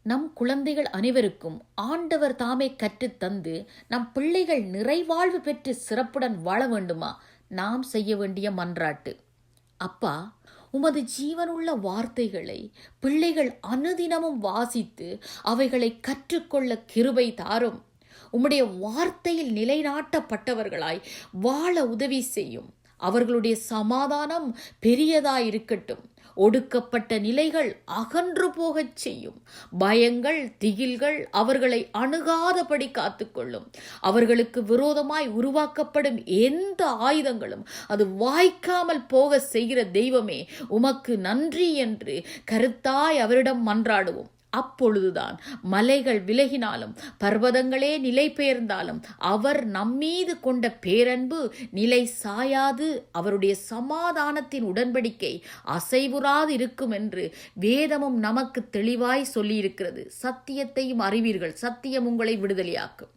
நம் குழந்தைகள் அனைவருக்கும் ஆண்டவர் தாமே கற்றுத்தந்து நம் பிள்ளைகள் நிறைவாழ்வு பெற்று சிறப்புடன் வாழ வேண்டுமா நாம் செய்ய வேண்டிய மன்றாட்டு. அப்பா, உமது ஜீவனுள்ள வார்த்தைகளை பிள்ளைகள் அனுதினமும் வாசித்து அவைகளை கற்றுக்கொள்ள கிருபை தாரும். உம்முடைய வார்த்தையில் நிலைநாட்டப்பட்டவர்களாய் வாழ உதவி செய்யும். அவர்களுடைய சமாதானம் பெரியதாயிருக்கட்டும். ஒடுக்கப்பட்ட நிலைகள் அகன்று போகச் செய்யும். பயங்கள், திகில்கள் அவர்களை அணுகாதபடி காத்துக்கொள்ளும். அவர்களுக்கு விரோதமாய் உருவாக்கப்படும் எந்த ஆயுதங்களும் அது வாய்க்காமல் போக செய்கிற தெய்வமே, உமக்கு நன்றி என்று கருத்தாய் அவரிடம் மன்றாடுவோம். அப்பொழுதுதான் மலைகள் விலகினாலும் பர்வதங்களே நிலை பெயர்ந்தாலும் அவர் நம்மீது கொண்ட பேரன்பு நிலை சாயாது, அவருடைய சமாதானத்தின் உடன்படிக்கை அசைவுறாது இருக்கும் என்று வேதமும் நமக்கு தெளிவாய் சொல்லியிருக்கிறது. சத்தியத்தையும் அறிவீர்கள், சத்தியம் உங்களை விடுதலையாக்கும்.